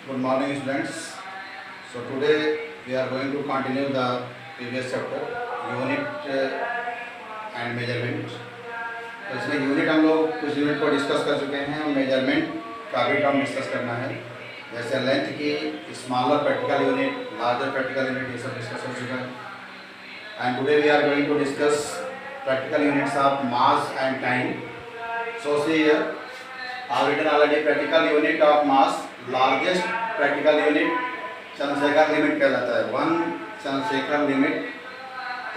Good morning, students. So today we are going to continue the previous chapter, unit and measurement. तो इसमें unit हम लोग कुछ unit को डिस्कस कर चुके हैं और मेजरमेंट का भी टर्म डिस्कस करना है, जैसे लेंथ की, smaller practical unit, larger practical unit, ये सब डिस्कस हो चुका है. And today we are going to discuss practical units of mass and time. So see here, I have written already practical unit of mass. Largest practical unit Chandrasekhar limit कहलाता है. 1 Chandrasekhar limit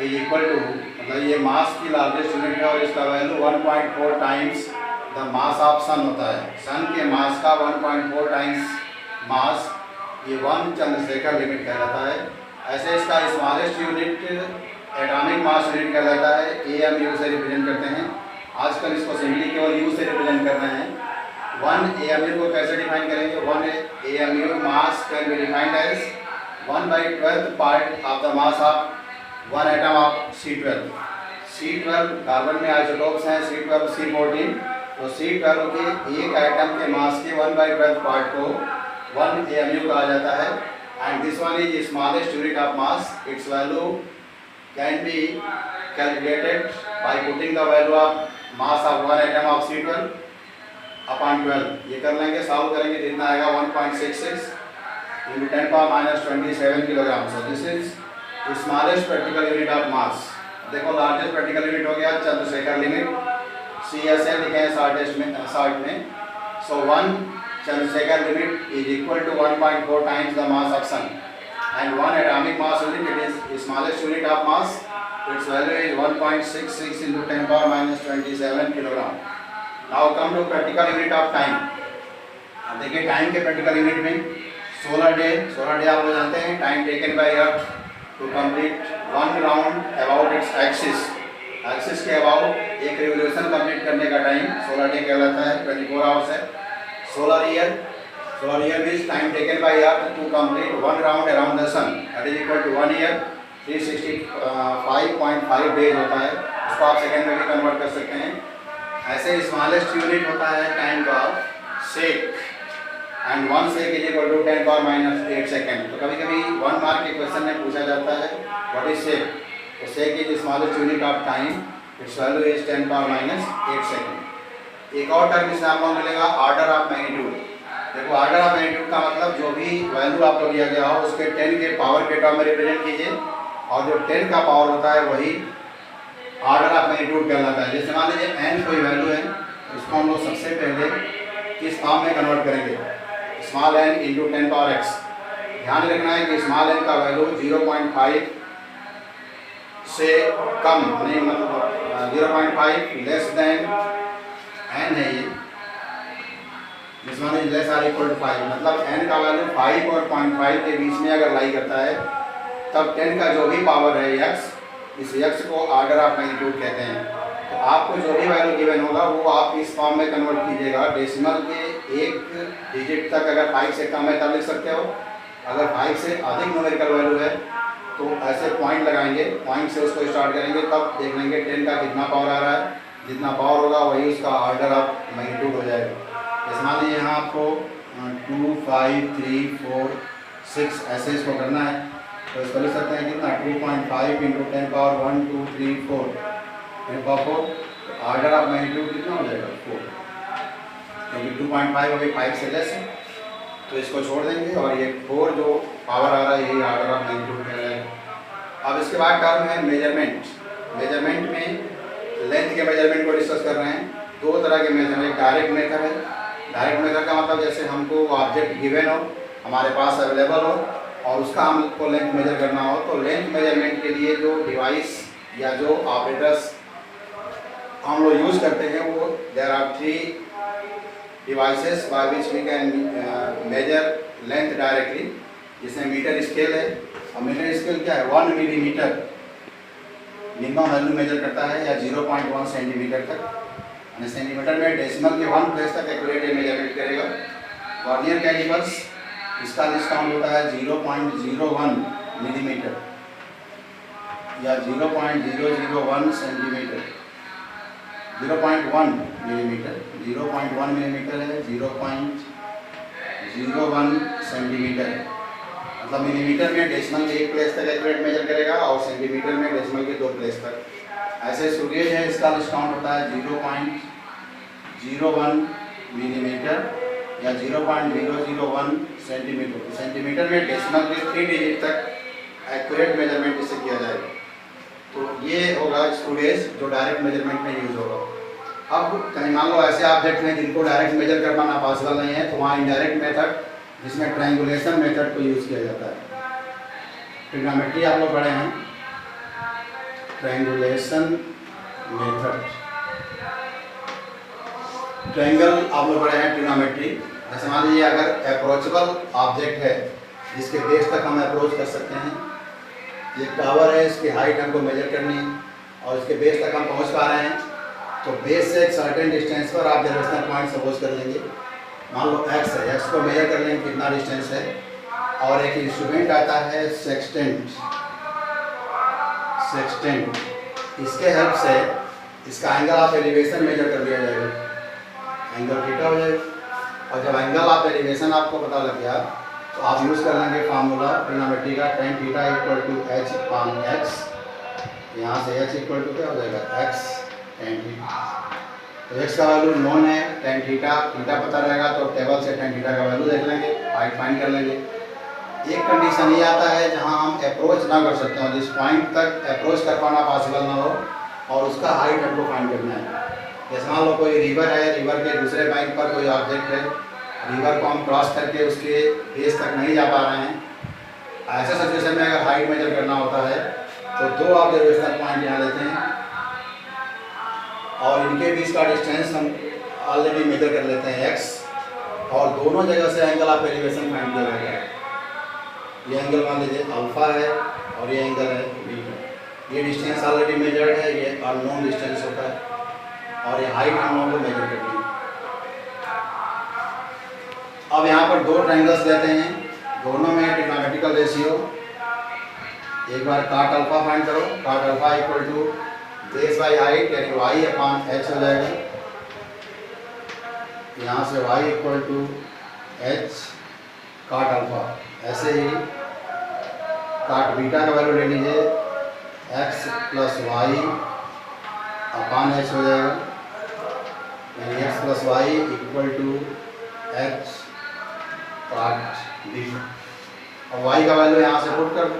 is equal to, मतलब ये mass की largest unit है और इसका value 1.4 times the mass of sun होता है. सन के मास का 1.4 टाइम्स मास, ये 1 चंद्रशेखर लिमिट कहलाता है. ऐसे इसका smallest unit atomic mass unit कहलाता है. AMU से रिप्रेजेंट करते हैं. आजकल इसको सिंपली केवल U से रिप्रेजेंट कर रहे हैं. 1 AMU को कैसे डिफाइन करेंगे? 1 AMU mass can be defined as 1/12th part of the mass of 1 atom of C12. C12 carbon में आइसोटोप्स हैं, C12 C14. तो C12 के एक एटम के मास के 1/12th पार्ट को 1 AMU कहा जाता है. And this one is smallest unit of mass. It's value can be calculated by putting the value of mass of one atom of C12 upon 12. ये कर लेंगे, सॉल्व करेंगे, जितना आएगा 1.66 into 10 power minus 27 kilogram. So this is the smallest practical unit of mass. देखो largest practical unit हो गया Chandrashekhar limit, CSL लिखे हैं शॉर्ट में. So 1 Chandrasekhar limit is equal to 1.4 times the mass of sun. And 1 atomic mass unit, it is the smallest unit of mass. Its value is 1.66 into 10 power minus 27 kilogram. Now come to practical unit of time. अब देखिए time के practical unit में solar day आप लोग जानते हैं. Time taken by earth to complete 1 round about its axis के about एक रिवोल्यूशन कंप्लीट करने का टाइम सोलर डे कहलाता है. 24 आवर्स है. Solar year means time taken by earth to complete 1 round around the sun. That is equal to 1 year. 365.5 days होता है. उसको आप सेकेंड में भी कन्वर्ट कर सकते हैं. ऐसे स्मॉलेस्ट यूनिट होता है टाइम का shake. And 1 shake is equal to 10 power minus 8 second. तो कभी कभी 1 मार्क के क्वेश्चन में पूछा जाता है व्हाट इज सेक. तो shake is smallest unit of time. Its value is 10 power minus 8 second. एक और टर्म इसमें आपको मिलेगा ऑर्डर ऑफ मैग्नीट्यूड. देखो ऑर्डर ऑफ मैग्नीट्यूड का मतलब जो भी वैल्यू आपको दिया गया हो उसके 10 के पावर के टर्म में रिप्रेजेंट कीजिए, और जो 10 का पावर होता है वही ऑर्डर ऑफ मैग्नीट्यूड कहलाता है. जैसे मान लीजिए n कोई वैल्यू है, इसको हम लोग सबसे पहले किस फॉर्म में कन्वर्ट करेंगे? Small n into 10 power x. ध्यान रखना है कि स्मॉल n का वैल्यू 0.5 से कम नहीं, मतलब 0.5 लेस देन n है. ये जिसमें is less or equal to 5, मतलब n का वैल्यू 5 और 0.5 के बीच में अगर लाई करता है तब 10 का जो भी पावर है x, इस x को ऑर्डर ऑफ मैग्नीट्यूड कहते हैं. तो आपको जो भी वैल्यू गिवन होगा वो आप इस फॉर्म में कन्वर्ट कीजिएगा. डेसिमल के एक डिजिट तक अगर 5 से कम है तब लिख सकते हो. अगर 5 से अधिक न्यूमेरिकल वैल्यू है तो ऐसे पॉइंट लगाएंगे, पॉइंट से उसको स्टार्ट करेंगे, तब देख लेंगे 10 का कितना पावर आ रहा है. जितना पावर होगा वही उसका ऑर्डर ऑफ मैग्नीट्यूड हो जाएगा. जैसे मान लीजिए यहाँ आपको 2, 5, 3, 4, 6 ऐसे इसको करना है. तो इसको लिख सकते हैं कितना 2.5 into 10 power 1, 2, 3, 4 10 power 4. Order of magnitude कितना हो जाएगा? 4, क्योंकि 2.5 अभी 5 से लेस है. तो इसको छोड़ देंगे और ये 4 जो पावर आ रहा है यही ऑर्डर ऑफ मैग्नीट्यूड कह रहा है. अब इसके बाद टर्म है मेजरमेंट. मेजरमेंट में लेंथ के मेजरमेंट को डिस्कस कर रहे हैं. 2 तरह के मेजरमेंट. डायरेक्ट मेथड है. डायरेक्ट मेथड का मतलब जैसे हमको ऑब्जेक्ट गिवन हो, हमारे पास अवेलेबल हो और उसका हमको लेंथ मेजर करना हो, तो लेंथ मेजरमेंट के लिए जो डिवाइस या जो ऑपरेटर्स हम लोग यूज़ करते हैं वो there are 3 devices by which we can measure length directly. जिसमें मीटर स्केल है. और मीटर स्केल क्या है? 1 मिलीमीटर मिनिमम वैल्यू मेजर करता है, या 0.1 सेंटीमीटर तक. सेंटीमीटर में डेसिमल के 1 प्लेस तक एक्यूरेट मेजरमेंट करेगा. वर्नियर कैलिपर्स, इसका डिस्काउंट होता है 0.01 मिलीमीटर या 0.001 सेंटीमीटर. 0.1 मिलीमीटर, 0.1 मिलीमीटर है, 0.01 सेंटीमीटर, मतलब मिलीमीटर में डेसिमल के 1 प्लेस तक एक्यूरेट मेजर करेगा और सेंटीमीटर में डेसिमल के 2 प्लेस तक। ऐसे सूर्य है, इसका डिस्काउंट होता है 0.01 मिलीमीटर या 0.001 सेंटीमीटर। तो सेंटीमीटर में डेसिमल के 3 डिजिट तक एक्यूरेट मेजरमेंट इससे किया जाएगा। तो ये होगा स्टूडेज जो डायरेक्ट मेजरमेंट में यूज़ होगा। अब कहीं मान लो ऐसे ऑब्जेक्ट हैं जिनको डायरेक्ट मेजर कर पाना पॉसिबल नहीं है, तो वहाँ इनडायरेक्ट मेथड जिसमें ट्रायंगुलेशन मेथड को यूज़ किया जाता है। ट्रिग्नोमेट्री आप लोग पढ़े हैं, ट्रायंगुलेशन मेथड, ट्रायंगल आप लोग पढ़े हैं ट्रिग्नोमेट्री। जैसे मान लीजिए अगर अप्रोचेबल ऑब्जेक्ट है जिसके बेस तक हम अप्रोच कर सकते हैं, ये टावर है, इसकी हाइट हमको मेजर करनी है और इसके बेस तक हम पहुंच पा रहे हैं, तो बेस से एक सर्टेन डिस्टेंस पर आप ऑब्जर्वेशनल पॉइंट सपोज कर लेंगे। मान लो x है, x को मेजर कर लेंगे कितना डिस्टेंस है, और एक इंस्ट्रूमेंट आता है सेक्सटेंट, इसके हेल्प से इसका एंगल ऑफ एलिवेशन मेजर कर लिया जाएगा, एंगल थीटा हो जाएगा। और जब एंगल ऑफ एलिवेशन आपको पता लग गया तो आप यूज़ कर लेंगे फार्मूला ट्रिग्नोमेट्री का, tan theta equal to h/x। यहाँ से h इक्वल टू क्या हो जाएगा, x tan थीटा। तो x का वैल्यू नोन है, tan थीटा पता रहेगा तो टेबल से tan थीटा का वैल्यू देख लेंगे, हाइट फाइंड कर लेंगे। एक कंडीशन ये आता है जहाँ हम अप्रोच ना कर सकते हो, जिस पॉइंट तक अप्रोच कर पाना पॉसिबल ना हो और उसका हाइट हमको फाइंड करना है। जैसे मान लो कोई रिवर है, रिवर के दूसरे बैंक पर कोई ऑब्जेक्ट है, रिवर को हम क्रॉस करके उसके बेस तक नहीं जा पा रहे हैं, ऐसे सिचुएशन में अगर हाइट मेजर करना होता है तो 2 ऑब्जर्वेशनल पॉइंट यहाँ लेते हैं और इनके बीच का डिस्टेंस हम ऑलरेडी मेजर कर लेते हैं x, और दोनों जगह से एंगल ऑफ एलिवेशन फाइंड किया जाएगा। ये एंगल मान लीजिए अल्फा है और ये एंगल है बीटा। ये डिस्टेंस ऑलरेडी मेजर्ड है, ये अननोन डिस्टेंस होता है और ये हाइट हम लोगों को मेजर करनी है। अब यहाँ पर 2 ट्रायंगल्स लेते हैं, दोनों में ट्रिग्नोमेट्रिकल रेशियो, एक बार काट अल्फा फाइंड करो, cot alpha equal to base by height यानी y/h हो जाएगा। यहाँ से y equal to h cot alpha. ऐसे ही काट बीटा का वैल्यू ले लीजिए, x + y/h हो जाएगा, यानी x + y equal to h cot beta. और y का वैल्यू यहाँ से पुट कर दो,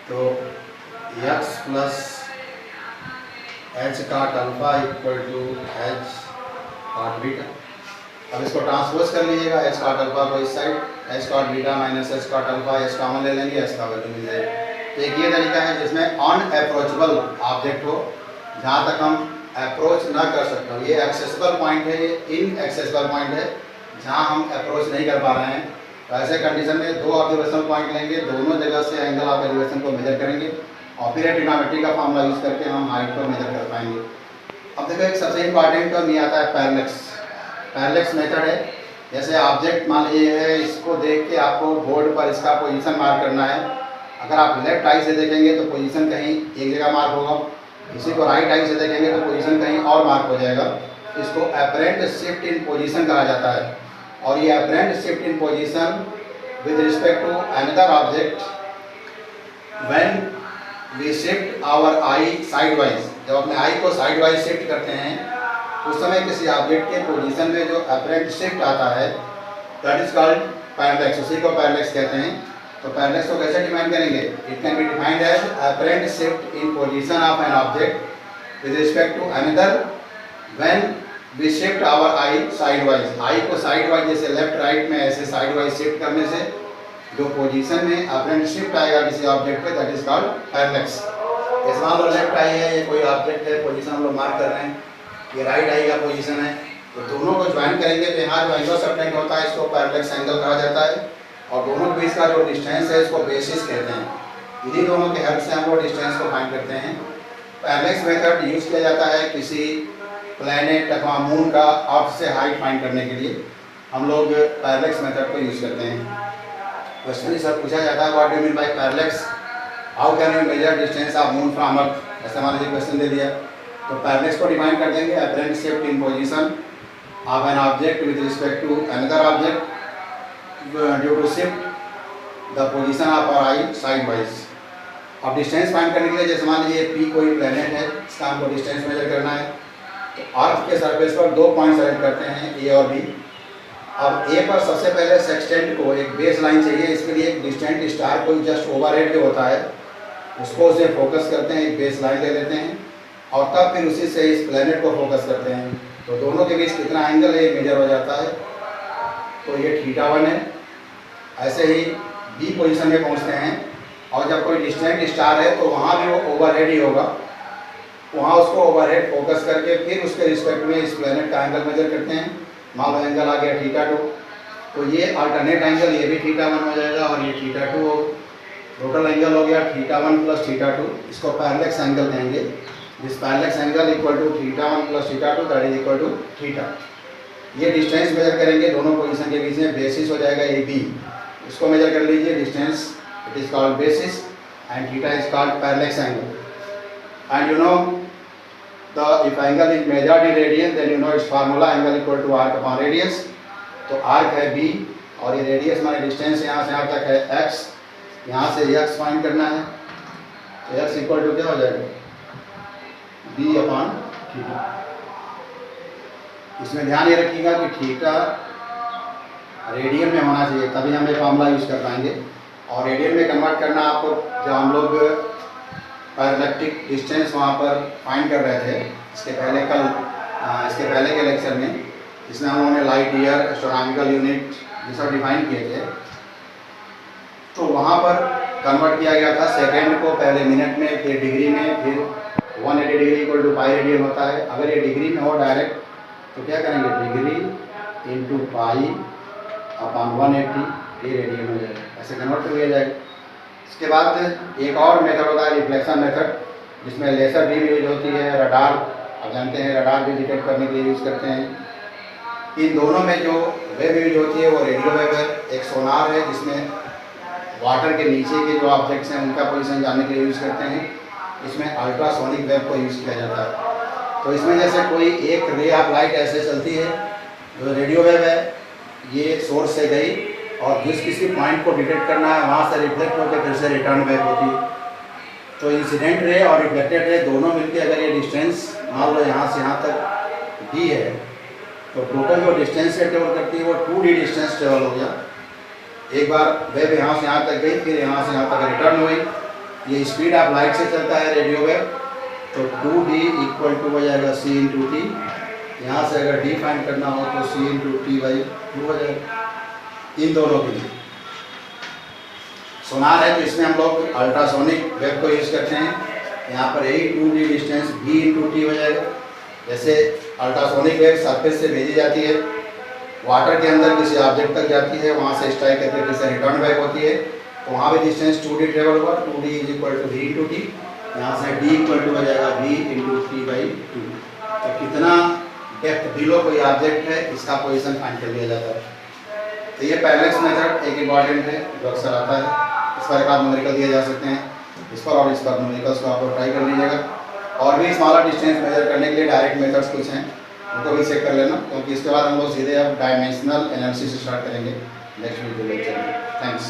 तो x + h cot alpha equal to h cot beta. अब इसको ट्रांसपोज कर लीजिएगा, h काट अल्फा को इस side, h cot beta minus h cot alpha, h common ले लेंगे, h का वैल्यू मिल जाएगा। तो एक ये तरीका है जिसमें अनअप्रोचेबल ऑब्जेक्ट हो, जहाँ तक हम अप्रोच ना कर सकते हो। ये एक्सेसिबल पॉइंट है, ये इनएक्सेसिबल पॉइंट है जहाँ हम अप्रोच नहीं कर पा रहे हैं। तो ऐसे कंडीशन में 2 ऑब्जर्वेशनल पॉइंट लेंगे, दोनों जगह से एंगल ऑफ एलिवेशन को मेजर करेंगे और फिर ट्रिग्नोमेट्री का फॉर्मूला यूज़ करके हम हाइट को मेजर कर पाएंगे। अब देखो एक सबसे इंपॉर्टेंट टर्म ये आता है पैरेलैक्स मेथड है। जैसे ऑब्जेक्ट मान लीजिए है, इसको देख के आपको बोर्ड पर इसका पोजीशन मार्क करना है। अगर आप लेफ्ट आई से देखेंगे तो पोजीशन कहीं एक जगह मार्क होगा, इसी को राइट आई से देखेंगे तो पोजीशन कहीं और मार्क हो जाएगा। इसको अपरेंट शिफ्ट इन पोजीशन कहा जाता है। और ये apparent shift in position with respect to another object when we shift our eye side wise. जब अपने आई को साइड वाइज शिफ्ट करते हैं उस समय किसी ऑब्जेक्ट के पोजीशन में जो अपरेंट शिफ्ट आता है दैट इज कॉल्ड पैरेलैक्स, उसी को पैरेलैक्स कहते हैं। तो पैरेलैक्स को कैसे डिफाइन करेंगे? It can be defined as apparent shift in position of an object with respect to another when we shift our eye side wise. Eye को side wise जैसे लेफ्ट राइट में ऐसे साइड वाइज शिफ्ट करने से जो position में apparent shift आएगा किसी ऑब्जेक्ट पे दैट इज कॉल्ड पैरेलैक्स। जैसे मान लो लेफ्ट आई है, ये कोई ऑब्जेक्ट है, पोजीशन हम लोग मार्क कर रहे हैं, ये राइट आई का पोजीशन है, तो दोनों को ज्वाइन करेंगे तो यहाँ जो एंगल सबटेंड होता है इसको पैरेलैक्स एंगल कहा जाता है। और दोनों के बीच का जो डिस्टेंस है इसको बेसिस कहते हैं। इन्हीं दोनों के हेल्प से हम लोग डिस्टेंस को फाइंड करते हैं। पैरेलैक्स मेथड यूज किया जाता है किसी प्लैनेट अथवा मून का अर्थ से हाइट फाइंड करने के लिए हम लोग पैरेलैक्स मेथड को यूज करते हैं। क्वेश्चन इस पूछा जाता है what do you mean by parallax, how can you measure distance of moon from earth. ऐसा मान लीजिए क्वेश्चन दे दिया तो पैरेलैक्स को डिफाइन कर देंगे apparent shift in position of an object with respect to another object due to shift the position of our eye sidewise. अब distance find करने के लिए जैसे मान लीजिए पी कोई प्लेनेट है, इसका हमको डिस्टेंस मेजर करना है, तो अर्थ के सरफेस पर 2 पॉइंट सेलेक्ट करते हैं ए और बी। अब ए पर सबसे पहले सेक्सटेंट को एक बेस लाइन चाहिए, इसके लिए एक डिस्टेंट स्टार कोई जस्ट ओवरहेड जो होता है उसको उसे फोकस करते हैं, एक बेस लाइन ले लेते हैं और तब फिर उसी से इस प्लेनेट को फोकस करते हैं, तो दोनों के बीच कितना एंगल है ये मेजर हो जाता है, तो ये θ1 है। ऐसे ही बी पोजीशन में पहुंचते हैं और जब कोई डिस्टेंट स्टार है तो वहाँ भी वो ओवरहेड ही होगा, वहाँ उसको ओवरहेड फोकस करके फिर उसके रिस्पेक्ट में इस प्लेनेट का एंगल मेजर करते हैं। मान लो एंगल आ गया θ2, तो ये अल्टरनेट एंगल ये भी θ1 हो जाएगा और ये θ2 हो, टोटल एंगल हो गया θ1 प्लस θ2, इसको पैरेलक्स एंगल देंगे। This parallax angle equal to θ1 plus θ2 that is equal to θ। ये डिस्टेंस मेजर करेंगे दोनों पोजीशन के बीच में, बेसिस हो जाएगा ए बी, इसको मेजर कर लीजिए, distance it is called basis and θ is called parallax angle. And you know the if angle is measured in radian then you know its formula angle equal to arc upon radius। तो arc है b और ये radius माने distance यहाँ से यहाँ तक है x, यहाँ से x फाइंड करना है, तो x इक्वल टू क्या हो जाएगा b अपॉन θ। इसमें ध्यान ये रखिएगा कि θ रेडियन में होना चाहिए, तभी हम ये फॉर्मूला यूज कर पाएंगे। और रेडियन में कन्वर्ट करना आपको, जब हम लोग पैरेलैक्टिक डिस्टेंस वहाँ पर फाइंड कर रहे थे इसके पहले के लेक्चर में, जिसमें हम लोगों ने लाइट ईयर, एस्ट्रोनॉमिकल यूनिट ये सब डिफाइन किए थे, तो वहाँ पर कन्वर्ट किया गया था सेकेंड को पहले मिनट में, फिर डिग्री में, फिर 180 degree equal to pi radian होता है। अगर ये डिग्री में हो डायरेक्ट तो क्या करेंगे, डिग्री इंटू पाई अपॉन 180 ये रेडियन हो जाएगा, ऐसे कन्वर्ट कर लिया जाएगा। इसके बाद एक और मेथड होता है रिफ्लेक्शन मेथड, जिसमें लेसर बीम यूज होती है, रडार आप जानते हैं रडार भी डिटेक्ट करने के लिए यूज़ करते हैं। इन दोनों में जो वेव यूज होती है वो रेडियो वेव है, एक सोनार है जिसमें वाटर के नीचे के जो ऑब्जेक्ट्स हैं उनका पोजीशन जानने के लिए यूज़ करते हैं, इसमें अल्ट्रासोनिक वेव को यूज़ किया जाता है। तो इसमें जैसे कोई एक रे ऑफ लाइट ऐसे चलती है, जो रेडियो वेव है ये सोर्स से गई और जिस किसी पॉइंट को डिटेक्ट करना है वहाँ से रिफ्लेक्ट होकर फिर से रिटर्न बैक होती है। तो इंसिडेंट रे और रिफ्लेक्टेड रे दोनों मिलकर अगर ये डिस्टेंस मान लो यहाँ से यहाँ तक डी है, तो टोटल जो डिस्टेंस से ट्रेवल करती है वो 2D डिस्टेंस ट्रेवल हो गया। एक बार वेव यहाँ से यहाँ तक गई, फिर यहाँ से यहाँ तक रिटर्न हुई। ये स्पीड ऑफ लाइट से चलता है रेडियो वेव, तो 2D इक्वल टू हो जाएगा c इंटू टी। यहाँ से अगर d फाइंड करना हो तो c इंटू टी बाई 2 हो जाएगा। इन दोनों के लिए सोनार है तो इसमें हम लोग अल्ट्रासोनिक वेव को यूज़ करते हैं। यहाँ पर यही 2D distance b into T हो जाएगा। जैसे अल्ट्रासोनिक वेव सरफेस से भेजी जाती है, वाटर के अंदर किसी ऑब्जेक्ट तक जाती है, वहाँ से स्ट्राइक करके फिर से रिटर्न बैक होती है, तो वहाँ भी डिस्टेंस 2D ट्रेवल होगा, 2D is equal to v into t. यहाँ से d इक्वल टू हो जाएगा v इंटू टी बाई 2। तो कितना डेप्थ बिलो कोई ऑब्जेक्ट है इसका पोजीशन फाइंड कर लिया जाता है। तो ये पैरेलक्स मेथड एक इम्पॉर्टेंट है जो अक्सर आता है, इस पर एक आप न्यूमेरिकल दिए जा सकते हैं, इस पर और इस पर न्यूमेरिकल्स को आप ट्राई कर लीजिएगा। और भी स्मॉलर डिस्टेंस मेजर करने के लिए डायरेक्ट मेथड्स कुछ हैं, उनको भी चेक कर लेना, क्योंकि इसके बाद हम लोग सीधे अब डायमेंशनल एनालिसिस स्टार्ट करेंगे नेक्स्ट वीडियो लेक्चर में। थैंक्स।